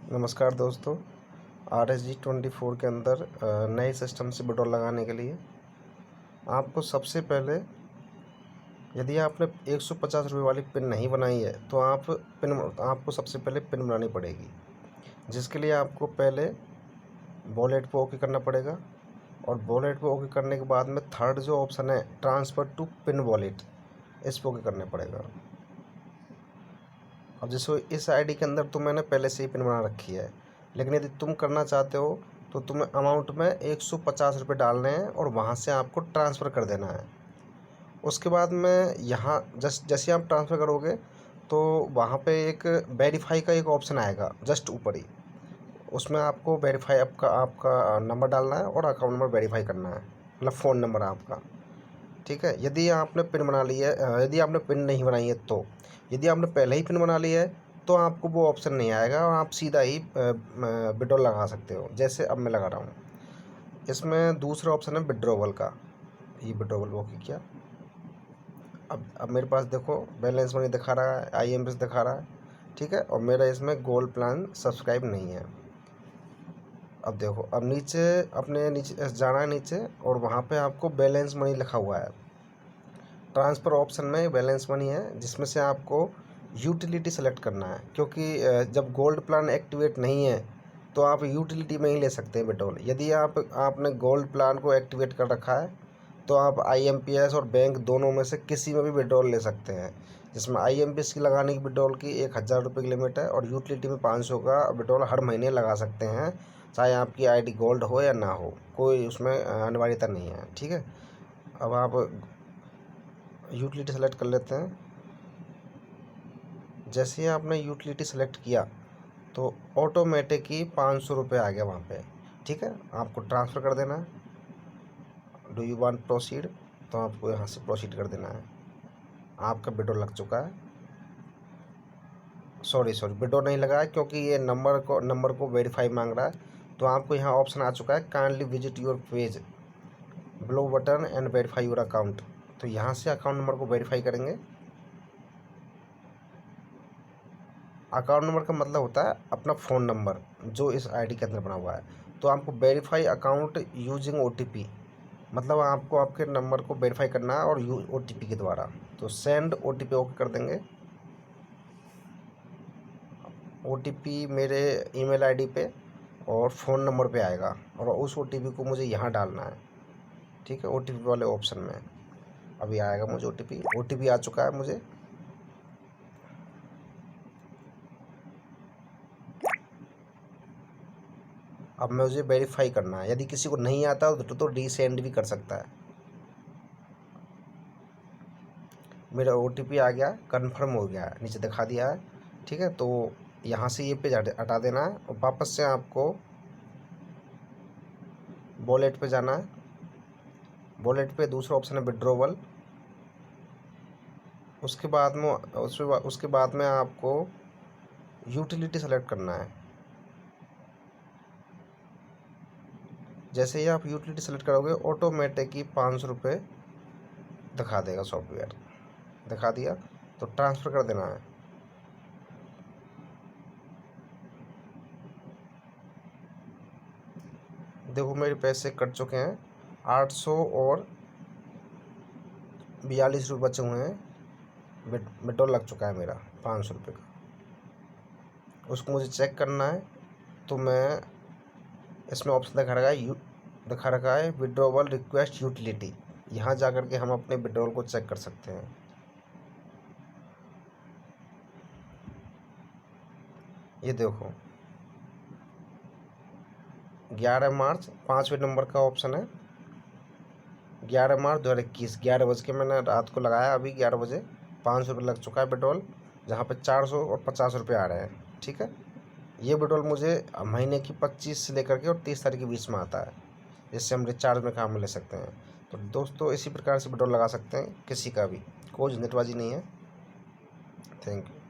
नमस्कार दोस्तों। RSG24 के अंदर नए सिस्टम से विड्रॉल लगाने के लिए आपको सबसे पहले, यदि आपने 150 रुपये वाली पिन नहीं बनाई है तो आपको सबसे पहले पिन बनानी पड़ेगी, जिसके लिए आपको पहले वॉलेट पे ओके करना पड़ेगा। और वॉलेट पे ओके करने के बाद में थर्ड जो ऑप्शन है ट्रांसफ़र टू पिन वॉलेट, इस पर ओके करना पड़ेगा। अब जैसे इस आईडी के अंदर तो मैंने पहले से ही पिन बना रखी है, लेकिन यदि तुम करना चाहते हो तो तुम्हें अमाउंट में 150 रुपये डालने हैं और वहाँ से आपको ट्रांसफ़र कर देना है। उसके बाद में यहाँ जैसे आप ट्रांसफ़र करोगे तो वहाँ पे एक वेरीफाई का एक ऑप्शन आएगा जस्ट ऊपर ही। उसमें आपको वेरीफाई आपका नंबर डालना है और अकाउंट नंबर वेरीफाई करना है, मतलब फ़ोन नंबर आपका। ठीक है। यदि आपने पिन बना ली है, यदि आपने पिन नहीं बनाई है तो, यदि आपने पहले ही पिन बना ली है तो आपको वो ऑप्शन नहीं आएगा और आप सीधा ही विड्रॉल लगा सकते हो, जैसे अब मैं लगा रहा हूँ। इसमें दूसरा ऑप्शन है विड्रॉवल का, ये विड्रॉवल वो किया। अब मेरे पास देखो बैलेंस मनी दिखा रहा है, IMPS दिखा रहा है, ठीक है। और मेरा इसमें गोल्ड प्लान सब्सक्राइब नहीं है। अब देखो, अब नीचे जाना है नीचे, और वहाँ पे आपको बैलेंस मनी लिखा हुआ है। ट्रांसफ़र ऑप्शन में बैलेंस मनी है, जिसमें से आपको यूटिलिटी सेलेक्ट करना है, क्योंकि जब गोल्ड प्लान एक्टिवेट नहीं है तो आप यूटिलिटी में ही ले सकते हैं विड्रॉल। यदि आपने गोल्ड प्लान को एक्टिवेट कर रखा है तो आप IMPS और बैंक दोनों में से किसी में भी विड्रॉल ले सकते हैं, जिसमें IMPS की लगाने की विड्रॉल की 1000 रुपये की लिमिट है और यूटिलिटी में 500 का विड्रॉल हर महीने लगा सकते हैं, चाहे आपकी ID गोल्ड हो या ना हो, कोई उसमें अनिवार्यता नहीं है। ठीक है। अब आप यूटिलिटी सेलेक्ट कर लेते हैं। जैसे ही आपने यूटिलिटी सेलेक्ट किया तो ऑटोमेटिक ही 500 रुपये आ गया वहाँ पे। ठीक है। आपको ट्रांसफ़र कर देना है। डू यू वांट प्रोसीड, तो आपको यहाँ से प्रोसीड कर देना है। आपका विड्रॉल लग चुका है। सॉरी विड्रॉल नहीं लगा है, क्योंकि ये नंबर को वेरीफाई मांग रहा है। तो आपको यहाँ ऑप्शन आ चुका है, kindly visit your page blue button and verify your account. तो यहाँ से अकाउंट नंबर को वेरीफाई करेंगे। अकाउंट नंबर का मतलब होता है अपना फ़ोन नंबर जो इस आईडी के अंदर बना हुआ है। तो आपको वेरीफाई अकाउंट यूजिंग OTP, मतलब आपको आपके नंबर को वेरीफाई करना है और OTP के द्वारा। तो सेंड OTP ओके कर देंगे। OTP मेरे ईमेल आईडी पे और फ़ोन नंबर पे आएगा, और उस OTP को मुझे यहाँ डालना है। ठीक है। OTP वाले ऑप्शन में अभी आएगा मुझे OTP आ चुका है मुझे। अब मुझे वेरीफाई करना है। यदि किसी को नहीं आता तो रीसेंड भी कर सकता है। मेरा OTP आ गया, कंफर्म हो गया है, नीचे दिखा दिया है। ठीक है। तो यहाँ से ये पेज हटा देना है और वापस से आपको वॉलेट पे जाना है। वॉलेट पे दूसरा ऑप्शन है विड्रॉवल। उसके बाद में आपको यूटिलिटी सेलेक्ट करना है। जैसे ही आप यूटिलिटी सेलेक्ट करोगे ऑटोमेटिक ही 500 रुपये दिखा देगा, सॉफ्टवेयर दिखा दिया। तो ट्रांसफ़र कर देना है। देखो मेरे पैसे कट चुके हैं, 800 और 42 रुपये बचे हुए हैं। विड्रॉल लग चुका है मेरा 500 रुपये का। उसको मुझे चेक करना है, तो मैं इसमें ऑप्शन दिखा रखा है विड्रॉवल रिक्वेस्ट यूटिलिटी। यहाँ जा कर के हम अपने विड्रॉल को चेक कर सकते हैं। ये देखो 11 मार्च 5वें नंबर का ऑप्शन है। 11 मार्च 2021, 11 बज के मैंने रात को लगाया, अभी 11 बजे 500 रुपये लग चुका है विड्रॉल, जहाँ पे 400 और 50 रुपये आ रहे हैं। ठीक है। ये विड्रॉल मुझे महीने की 25 से लेकर के और 30 तारीख के बीच में आता है, जिससे हम रिचार्ज में काम में ले सकते हैं। तो दोस्तों इसी प्रकार से विड्रॉल लगा सकते हैं किसी का भी, कोई झंझटबाजी नहीं है। Thank you.